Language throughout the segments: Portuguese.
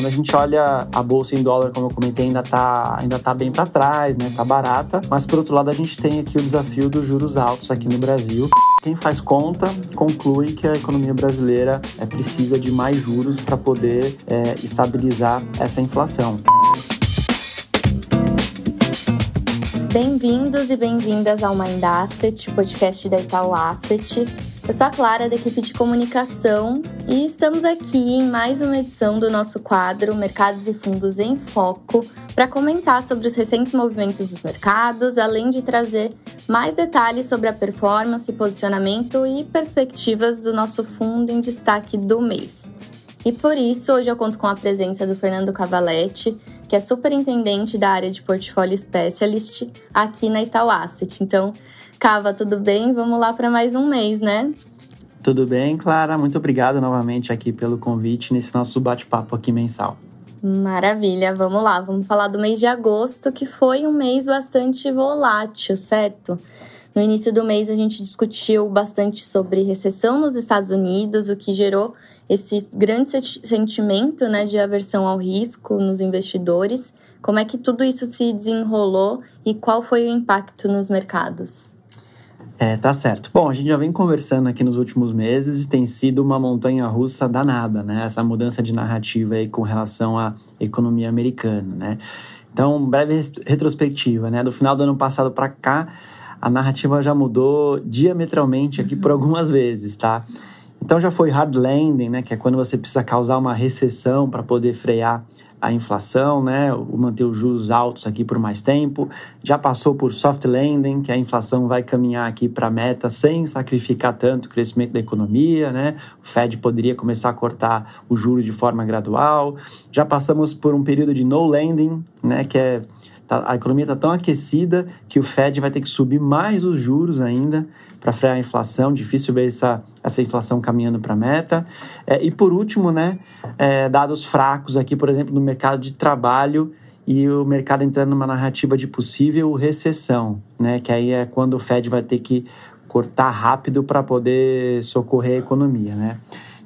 quando a gente olha a bolsa em dólar, como eu comentei, ainda tá bem para trás, né? Tá barata, mas por outro lado a gente tem aqui o desafio dos juros altos aqui no Brasil. Quem faz conta conclui que a economia brasileira precisa de mais juros para poder estabilizar essa inflação. Bem-vindos e bem-vindas ao Mind Asset, podcast da Itaú Asset. Eu sou a Clara, da equipe de comunicação, e estamos aqui em mais uma edição do nosso quadro Mercados e Fundos em Foco para comentar sobre os recentes movimentos dos mercados, além de trazer mais detalhes sobre a performance, posicionamento e perspectivas do nosso fundo em destaque do mês. E por isso, hoje eu conto com a presença do Fernando Cavalletti, que é superintendente da área de Portfólio Specialist aqui na Itaú Asset. Então, Cava, tudo bem? Vamos lá para mais um mês, né? Tudo bem, Clara. Muito obrigado novamente aqui pelo convite nesse nosso bate-papo aqui mensal. Maravilha, vamos lá. Vamos falar do mês de agosto, que foi um mês bastante volátil, certo? No início do mês, a gente discutiu bastante sobre recessão nos Estados Unidos, o que gerou esse grande sentimento, né, de aversão ao risco nos investidores. Como é que tudo isso se desenrolou e qual foi o impacto nos mercados? Tá certo. Bom, a gente já vem conversando aqui nos últimos meses e tem sido uma montanha-russa danada, né? Essa mudança de narrativa aí com relação à economia americana, né? Então, breve retrospectiva, né? Do final do ano passado para cá, a narrativa já mudou diametralmente aqui por algumas vezes, tá? Então já foi hard landing, né, que é quando você precisa causar uma recessão para poder frear a inflação, né, ou manter os juros altos aqui por mais tempo. Já passou por soft landing, que a inflação vai caminhar aqui para a meta sem sacrificar tanto o crescimento da economia, né? O Fed poderia começar a cortar os juros de forma gradual. Já passamos por um período de no landing, né, que a economia está tão aquecida que o Fed vai ter que subir mais os juros ainda para frear a inflação. Difícil ver essa inflação caminhando para a meta. E por último, né, dados fracos aqui, por exemplo, no mercado de trabalho e o mercado entrando numa narrativa de possível recessão, né, que aí é quando o Fed vai ter que cortar rápido para poder socorrer a economia, né?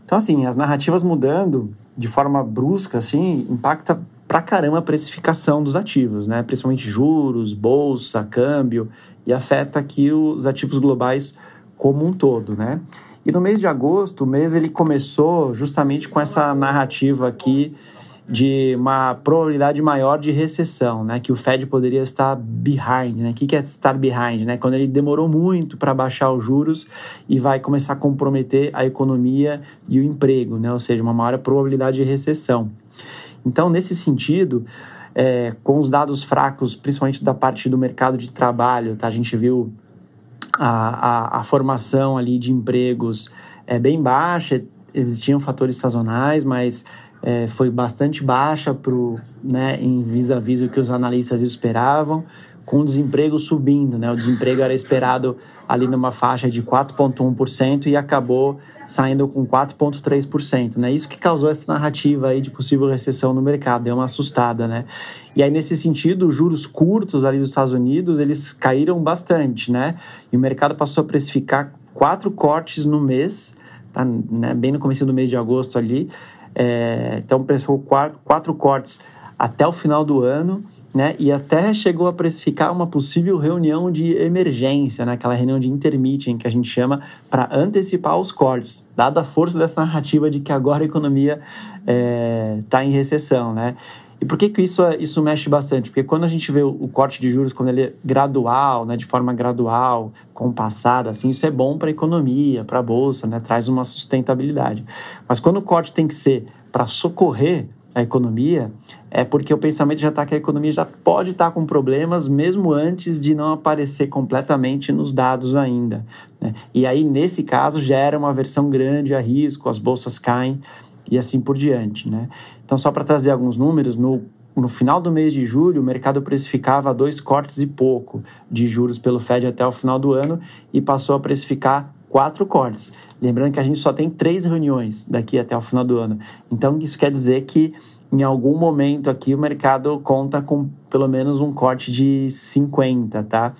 Então, assim, as narrativas mudando de forma brusca, assim, impacta pra caramba a precificação dos ativos, né? Principalmente juros, bolsa, câmbio, e afeta aqui os ativos globais como um todo, né? E no mês de agosto, o mês ele começou justamente com essa narrativa aqui de uma probabilidade maior de recessão, né? Que o Fed poderia estar behind, né? O que é estar behind, né? Quando ele demorou muito para baixar os juros e vai começar a comprometer a economia e o emprego, né? Ou seja, uma maior probabilidade de recessão. Então, nesse sentido, com os dados fracos, principalmente da parte do mercado de trabalho, tá? A gente viu a formação ali de empregos bem baixa, existiam fatores sazonais, mas foi bastante baixa né, em vis-a-vis o que os analistas esperavam, com o desemprego subindo, né? O desemprego era esperado ali numa faixa de 4,1% e acabou saindo com 4,3%, né? Isso que causou essa narrativa aí de possível recessão no mercado, deu uma assustada, né? E aí, nesse sentido, os juros curtos ali dos Estados Unidos, eles caíram bastante, né? E o mercado passou a precificar 4 cortes no mês, tá, né? Bem no começo do mês de agosto ali. Então, precificou 4 cortes até o final do ano, né? E até chegou a precificar uma possível reunião de emergência, né? Aquela reunião de intermeeting que a gente chama, para antecipar os cortes, dada a força dessa narrativa de que agora a economia está em recessão, né? E por que isso mexe bastante? Porque quando a gente vê o corte de juros, quando ele é gradual, né, de forma gradual, compassada, assim, isso é bom para a economia, para a bolsa, né? Traz uma sustentabilidade. Mas quando o corte tem que ser para socorrer a economia, é porque o pensamento já está que a economia já pode estar com problemas mesmo antes de não aparecer completamente nos dados ainda, né? E aí, nesse caso, gera uma aversão grande a risco, as bolsas caem e assim por diante, né? Então, só para trazer alguns números, no final do mês de julho, o mercado precificava 2 cortes e pouco de juros pelo Fed até o final do ano e passou a precificar 4 cortes. Lembrando que a gente só tem 3 reuniões daqui até o final do ano. Então, isso quer dizer que em algum momento aqui o mercado conta com pelo menos um corte de 50, tá?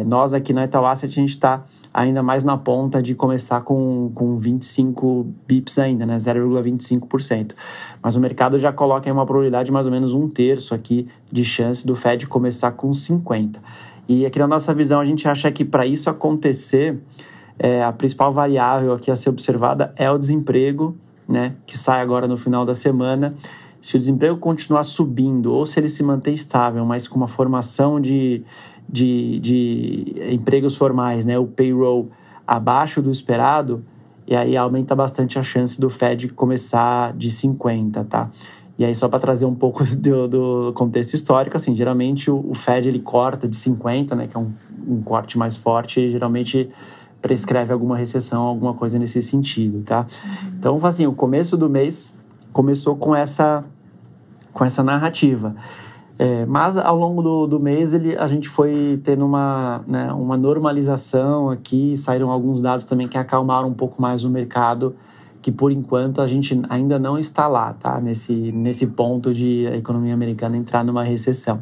Nós aqui na Itaú Asset, a gente está ainda mais na ponta de começar com 25 bips ainda, né? 0,25%. Mas o mercado já coloca aí uma probabilidade de mais ou menos 1/3 aqui de chance do Fed começar com 50. E aqui na nossa visão, a gente acha que para isso acontecer, a principal variável aqui a ser observada é o desemprego, né? Que sai agora no final da semana. Se o desemprego continuar subindo ou se ele se manter estável, mas com uma formação de empregos formais, né, o payroll abaixo do esperado, e aí aumenta bastante a chance do Fed começar de 50, tá? E aí só para trazer um pouco do contexto histórico, assim, geralmente o Fed ele corta de 50, né, que é um corte mais forte, e geralmente prescreve alguma recessão, alguma coisa nesse sentido, tá? Então, assim, o começo do mês começou com essa narrativa. Mas ao longo do mês a gente foi tendo uma normalização aqui, saíram alguns dados também que acalmaram um pouco mais o mercado, que por enquanto a gente ainda não está lá, tá? Nesse ponto de a economia americana entrar numa recessão.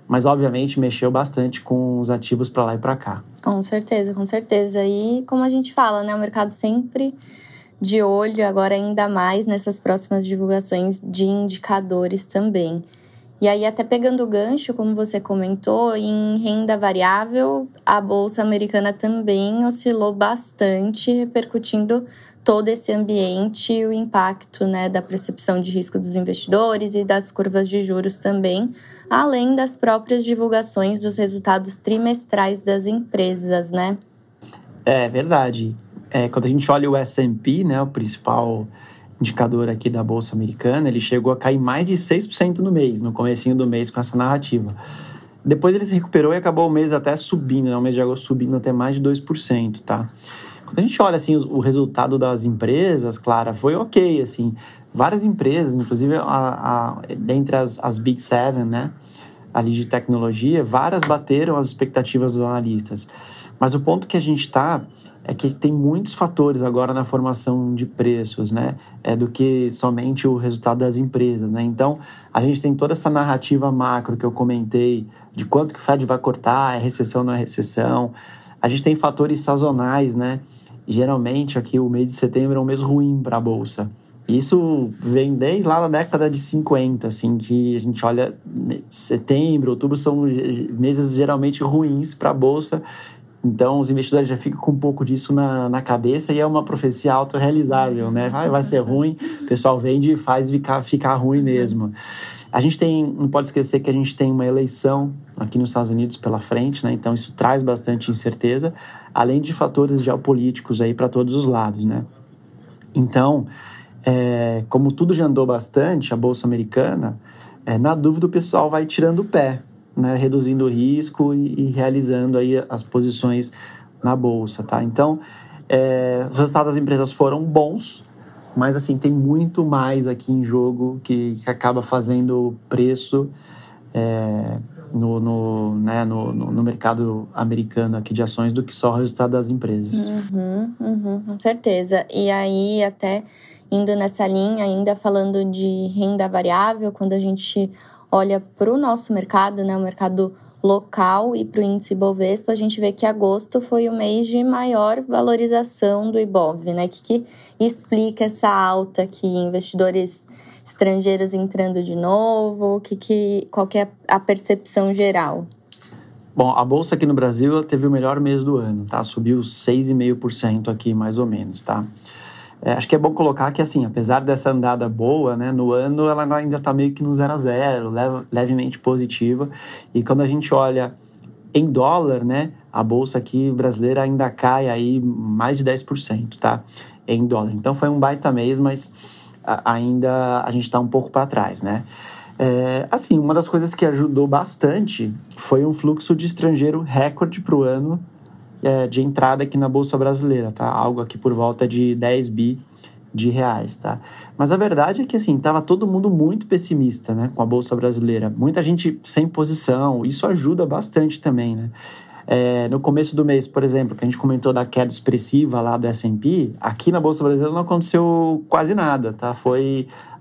Mas obviamente mexeu bastante com os ativos para lá e para cá. Com certeza, com certeza. E como a gente fala, né? O mercado sempre de olho, agora ainda mais nessas próximas divulgações de indicadores também. E aí, até pegando o gancho, como você comentou, em renda variável, a Bolsa Americana também oscilou bastante, repercutindo todo esse ambiente e o impacto, né, da percepção de risco dos investidores e das curvas de juros também, além das próprias divulgações dos resultados trimestrais das empresas, né? É verdade. Quando a gente olha o S&P, né, o principal indicador aqui da Bolsa Americana, ele chegou a cair mais de 6% no mês, no comecinho do mês com essa narrativa. Depois ele se recuperou e acabou o mês até subindo, né, o mês de agosto subindo até mais de 2%, tá? Quando a gente olha, assim, o resultado das empresas, Clara, foi ok, assim, várias empresas, inclusive dentre as Big Seven, né, ali de tecnologia, várias bateram as expectativas dos analistas. Mas o ponto que a gente está é que tem muitos fatores agora na formação de preços, né? Do que somente o resultado das empresas, né? Então, a gente tem toda essa narrativa macro que eu comentei, de quanto que o Fed vai cortar, é recessão ou não é recessão. A gente tem fatores sazonais, né? Geralmente, aqui, o mês de setembro é um mês ruim para a Bolsa. Isso vem desde lá da década de 50, assim, que a gente olha, setembro, outubro são meses geralmente ruins para a Bolsa. Então, os investidores já ficam com um pouco disso na cabeça e é uma profecia autorrealizável, né? Vai ser ruim, o pessoal vende e faz ficar ruim mesmo. A gente não pode esquecer que a gente tem uma eleição aqui nos Estados Unidos pela frente, né? Então, isso traz bastante incerteza, além de fatores geopolíticos aí para todos os lados, né? Então, como tudo já andou bastante, a Bolsa Americana, na dúvida o pessoal vai tirando o pé, né, reduzindo o risco e realizando aí as posições na Bolsa, tá? Então, os resultados das empresas foram bons, mas, assim, tem muito mais aqui em jogo que acaba fazendo preço no mercado americano aqui de ações do que só o resultado das empresas. Com certeza. E aí, até indo nessa linha, ainda falando de renda variável, quando a gente olha para o nosso mercado, né, o mercado local e para o índice Bovespa, a gente vê que agosto foi o mês de maior valorização do Ibov, né? Que explica essa alta aqui, investidores estrangeiros entrando de novo, qual que é a percepção geral? Bom, a Bolsa aqui no Brasil teve o melhor mês do ano, tá? Subiu 6,5% aqui, mais ou menos, tá? Acho que é bom colocar que, assim, apesar dessa andada boa, né, no ano ela ainda está meio que no 0 a 0, levemente positiva. E quando a gente olha em dólar, né, a bolsa aqui brasileira ainda cai aí mais de 10%, tá? Em dólar. Então foi um baita mês, mas ainda a gente está um pouco para trás, né? Assim, uma das coisas que ajudou bastante foi um fluxo de estrangeiro recorde para o ano, de entrada aqui na Bolsa Brasileira, tá? Algo aqui por volta de 10 bi de reais, tá? Mas a verdade é que, assim, tava todo mundo muito pessimista, né? Com a Bolsa Brasileira. Muita gente sem posição, isso ajuda bastante também, né? No começo do mês, por exemplo, que a gente comentou da queda expressiva lá do S&P, aqui na Bolsa Brasileira não aconteceu quase nada, tá?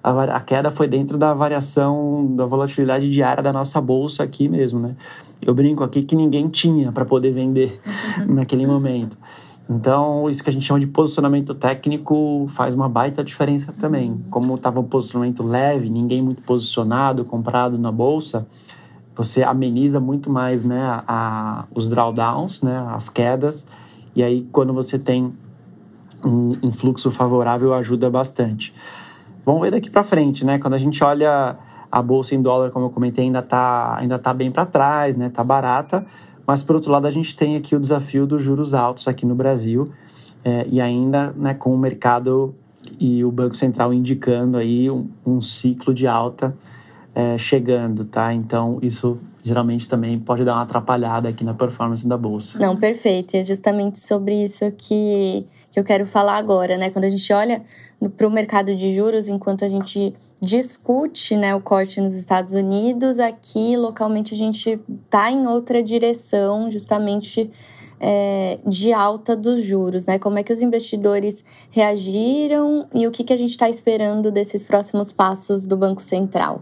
A queda foi dentro da variação da volatilidade diária da nossa bolsa aqui mesmo, né? Eu brinco aqui que ninguém tinha para poder vender naquele momento. Então, isso que a gente chama de posicionamento técnico faz uma baita diferença também. Como estava um posicionamento leve, ninguém muito posicionado, comprado na bolsa, você ameniza muito mais, né, os drawdowns, né, as quedas. E aí, quando você tem um fluxo favorável, ajuda bastante. Vamos ver daqui para frente, né? Quando a gente olha a bolsa em dólar, como eu comentei, ainda tá bem para trás, né? Tá barata. Mas, por outro lado, a gente tem aqui o desafio dos juros altos aqui no Brasil. E ainda, né, com o mercado e o Banco Central indicando aí um ciclo de alta chegando, tá? Então, isso geralmente também pode dar uma atrapalhada aqui na performance da bolsa. Não, perfeito. E é justamente sobre isso que eu quero falar agora, né? Quando a gente olha para o mercado de juros, enquanto a gente discute, né, o corte nos Estados Unidos, aqui localmente a gente está em outra direção, justamente de alta dos juros, né? Como é que os investidores reagiram e o que a gente está esperando desses próximos passos do Banco Central?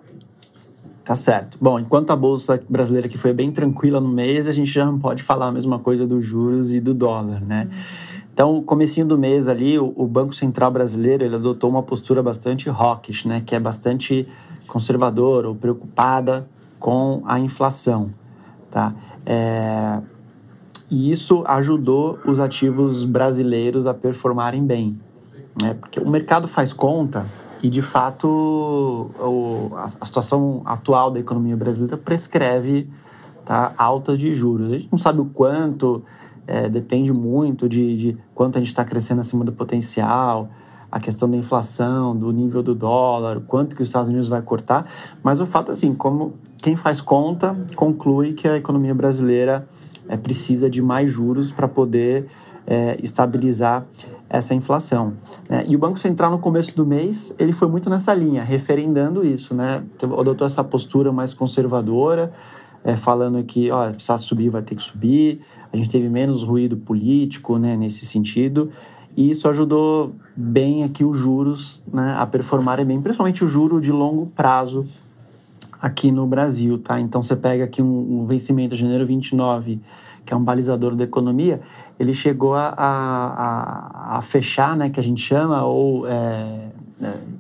Tá certo. Bom, enquanto a bolsa brasileira aqui foi bem tranquila no mês, a gente já não pode falar a mesma coisa dos juros e do dólar, né? Então, o comecinho do mês ali, o Banco Central brasileiro, ele adotou uma postura bastante hawkish, né? Que é bastante conservadora ou preocupada com a inflação, tá? E isso ajudou os ativos brasileiros a performarem bem, né? Porque o mercado faz conta e, de fato, a situação atual da economia brasileira prescreve, tá, alta de juros. A gente não sabe o quanto... depende muito de quanto a gente está crescendo acima do potencial, a questão da inflação, do nível do dólar, quanto que os Estados Unidos vai cortar. Mas o fato é assim, como quem faz conta conclui que a economia brasileira precisa de mais juros para poder estabilizar essa inflação, né? E o Banco Central, no começo do mês, ele foi muito nessa linha, referendando isso, né? Adotou essa postura mais conservadora, falando que, precisar subir, vai ter que subir. A gente teve menos ruído político, né, nesse sentido. E isso ajudou bem aqui os juros, né, a performarem bem, principalmente o juro de longo prazo aqui no Brasil, tá? Então, você pega aqui um vencimento de janeiro 29, que é um balizador da economia, ele chegou a fechar, né, que a gente chama, ou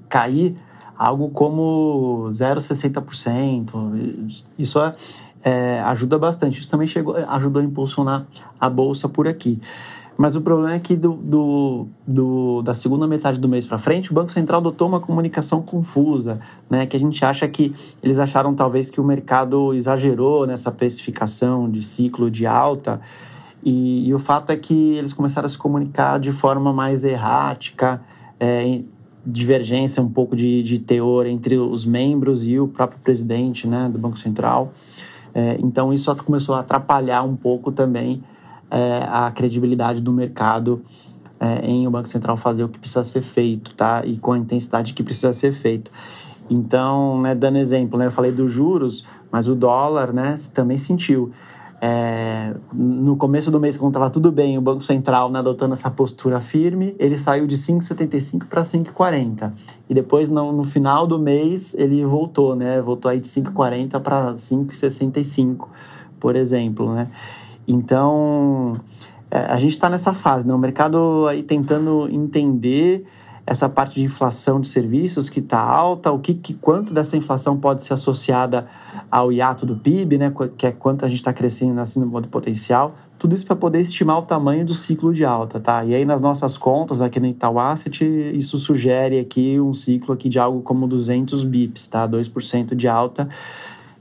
cair algo como 0,60%. Isso ajuda bastante. Isso também ajudou a impulsionar a bolsa por aqui. Mas o problema é que da segunda metade do mês para frente, o Banco Central adotou uma comunicação confusa, né? Que a gente acha que eles acharam talvez que o mercado exagerou nessa precificação de ciclo de alta, e o fato é que eles começaram a se comunicar de forma mais errática, divergência um pouco de teor entre os membros e o próprio presidente, né, do Banco Central. Então, isso começou a atrapalhar um pouco também a credibilidade do mercado em o Banco Central fazer o que precisa ser feito, tá? E com a intensidade que precisa ser feito. Então, né, dando exemplo, né, eu falei dos juros, mas o dólar, né, também sentiu. No começo do mês, quando estava tudo bem, o Banco Central, né, adotando essa postura firme, ele saiu de 5,75 para 5,40. E depois, no final do mês, ele voltou, né? Voltou aí de 5,40 para 5,65, por exemplo, né? Então, a gente está nessa fase, né? O mercado aí tentando entender essa parte de inflação de serviços que está alta, quanto dessa inflação pode ser associada ao hiato do PIB, né? Que é quanto a gente está crescendo acima do potencial. Tudo isso para poder estimar o tamanho do ciclo de alta, tá? E aí, nas nossas contas aqui no Itaú Asset, isso sugere aqui um ciclo aqui de algo como 200 bips, tá? 2% de alta.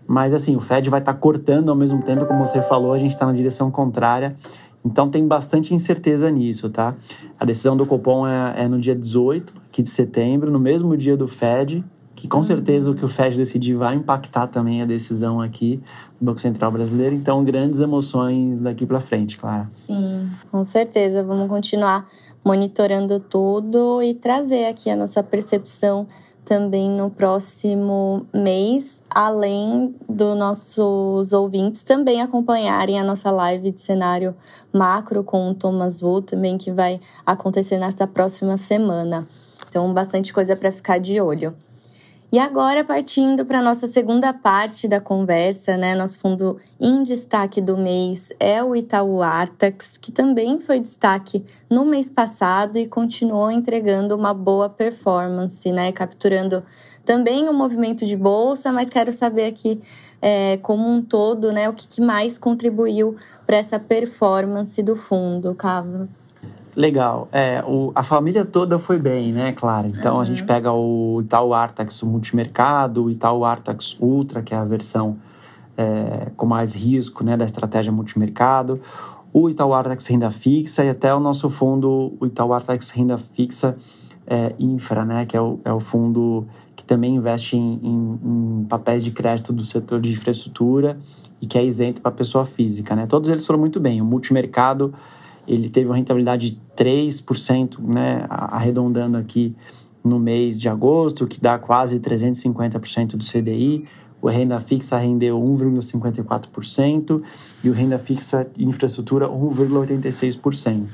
Mas, assim, o Fed vai estar cortando ao mesmo tempo, como você falou, a gente está na direção contrária. Então, tem bastante incerteza nisso, tá? A decisão do Copom é no dia 18 aqui de setembro, no mesmo dia do Fed, que com certeza o que o Fed decidir vai impactar também a decisão aqui do Banco Central Brasileiro. Então, grandes emoções daqui para frente, Clara. Sim, com certeza. Vamos continuar monitorando tudo e trazer aqui a nossa percepção também no próximo mês, além dos nossos ouvintes também acompanharem a nossa live de cenário macro com o Thomas Wu também, que vai acontecer nessa próxima semana. Então, bastante coisa para ficar de olho. E agora, partindo para a nossa segunda parte da conversa, né? Nosso fundo em destaque do mês é o Itaú Artax, que também foi destaque no mês passado e continuou entregando uma boa performance, né? Capturando também o movimento de bolsa, mas quero saber aqui como um todo, né? O que mais contribuiu para essa performance do fundo, Cava? Legal. A família toda foi bem, né, claro. Então, a gente pega o Itaú Artax, o multimercado, o Itaú Artax Ultra, que é a versão com mais risco, né, da estratégia multimercado, o Itaú Artax Renda Fixa e até o nosso fundo, o Itaú Artax Renda Fixa Infra, né, que é o fundo que também investe em papéis de crédito do setor de infraestrutura e que é isento para pessoa física, né. Todos eles foram muito bem. O multimercado, ele teve uma rentabilidade de 3%, né, arredondando aqui no mês de agosto, que dá quase 350% do CDI. O renda fixa rendeu 1,54% e o renda fixa infraestrutura 1,86%.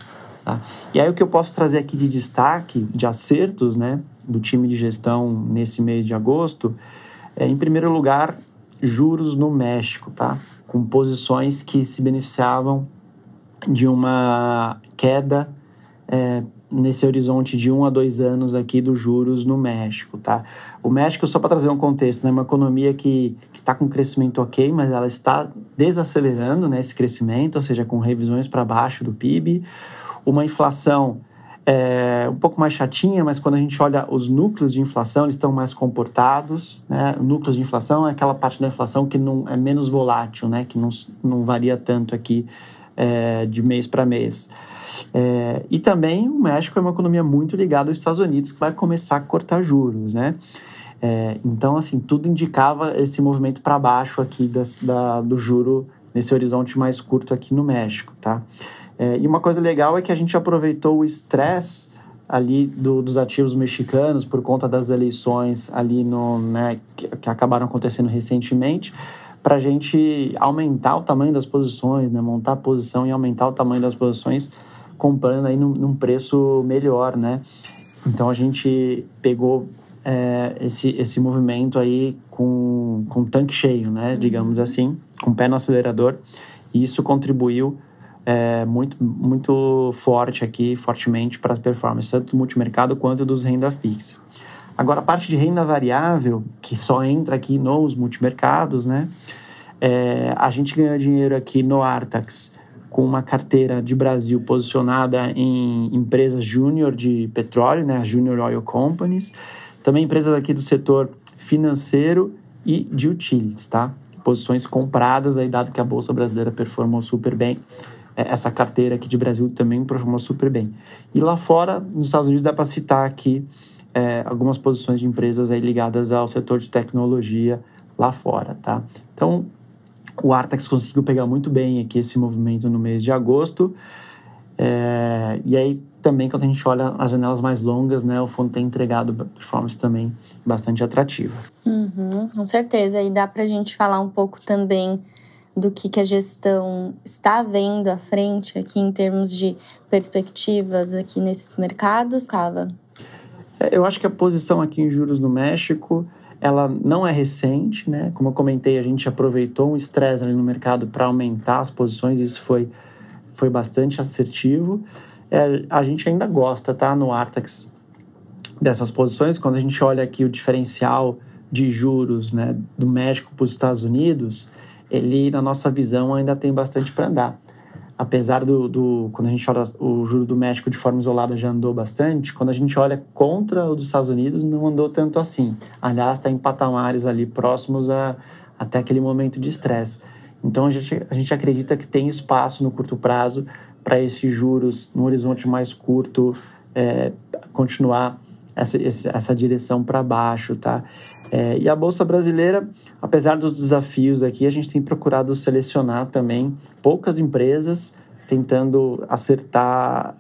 Tá? E aí o que eu posso trazer aqui de destaque, de acertos, né, do time de gestão nesse mês de agosto, em primeiro lugar, juros no México, tá? Com posições que se beneficiavam de uma queda nesse horizonte de 1 a 2 anos aqui dos juros no México, tá? O México, só para trazer um contexto, né, é uma economia que está com crescimento ok, mas ela está desacelerando, né, esse crescimento, ou seja, com revisões para baixo do PIB, uma inflação um pouco mais chatinha, mas quando a gente olha os núcleos de inflação, eles estão mais comportados, né? Núcleos de inflação é aquela parte da inflação que não é menos volátil, né, que não varia tanto aqui de mês para mês. E também o México é uma economia muito ligada aos Estados Unidos, que vai começar a cortar juros, né? Então, assim, tudo indicava esse movimento para baixo aqui do juro nesse horizonte mais curto aqui no México, tá? E uma coisa legal é que a gente aproveitou o estresse ali dos ativos mexicanos por conta das eleições ali que acabaram acontecendo recentemente, para a gente aumentar o tamanho das posições, né? Montar a posição e aumentar o tamanho das posições, comprando aí num preço melhor, né? Então, a gente pegou esse movimento aí com tanque cheio, né? Digamos assim, com o pé no acelerador, e isso contribuiu muito, muito fortemente para as performances, tanto do multimercado quanto dos renda fixa. Agora, a parte de renda variável, que só entra aqui nos multimercados, né? A gente ganhou dinheiro aqui no Artax com uma carteira de Brasil posicionada em empresas júnior de petróleo, né? Junior Oil Companies. Também empresas aqui do setor financeiro e de utilities, tá? Posições compradas, aí, dado que a Bolsa Brasileira performou super bem. Essa carteira aqui de Brasil também performou super bem. E lá fora, nos Estados Unidos, dá para citar aqui algumas posições de empresas aí ligadas ao setor de tecnologia lá fora, tá? Então, o Artax conseguiu pegar muito bem aqui esse movimento no mês de agosto. E aí, também, quando a gente olha as janelas mais longas, né, o fundo tem entregado performance também bastante atrativa. Com certeza. E dá para a gente falar um pouco também do que a gestão está vendo à frente aqui em termos de perspectivas aqui nesses mercados, Cava? Eu acho que a posição aqui em juros no México, ela não é recente, né? Como eu comentei, a gente aproveitou um estresse ali no mercado para aumentar as posições, isso foi bastante assertivo. A gente ainda gosta, tá, no Artax dessas posições. Quando a gente olha aqui o diferencial de juros, né, do México para os Estados Unidos, ele, na nossa visão, ainda tem bastante para andar. Apesar quando a gente olha o juro do México de forma isolada, já andou bastante, quando a gente olha contra o dos Estados Unidos, não andou tanto assim. Aliás, está em patamares ali próximos até aquele momento de estresse. Então, a gente acredita que tem espaço no curto prazo para esses juros, no horizonte mais curto, continuar essa direção para baixo, tá? E a Bolsa Brasileira, apesar dos desafios aqui, a gente tem procurado selecionar também poucas empresas, tentando acertar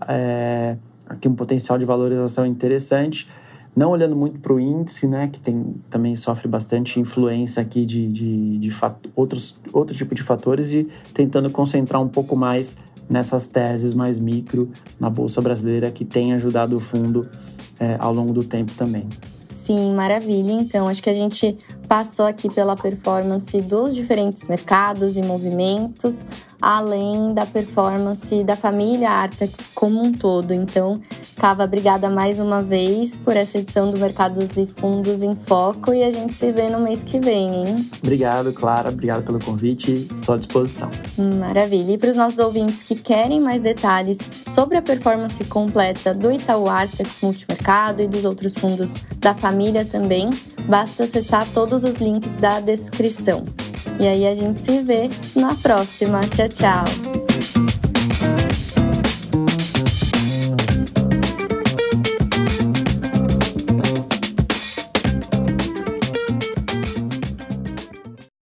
aqui um potencial de valorização interessante, não olhando muito para o índice, né, que também sofre bastante influência aqui de outro tipo de fatores, e tentando concentrar um pouco mais nessas teses mais micro na Bolsa Brasileira, que tem ajudado o fundo ao longo do tempo também. Sim, maravilha. Então, acho que a gente passou aqui pela performance dos diferentes mercados e movimentos, além da performance da família Artex como um todo. Então, Cava, obrigada mais uma vez por essa edição do Mercados e Fundos em Foco e a gente se vê no mês que vem, hein? Obrigado, Clara. Obrigado pelo convite. Estou à disposição. Maravilha. E para os nossos ouvintes que querem mais detalhes sobre a performance completa do Itaú Artex Multimercado e dos outros fundos da família também, basta acessar todos os links da descrição. E aí a gente se vê na próxima. Tchau, tchau!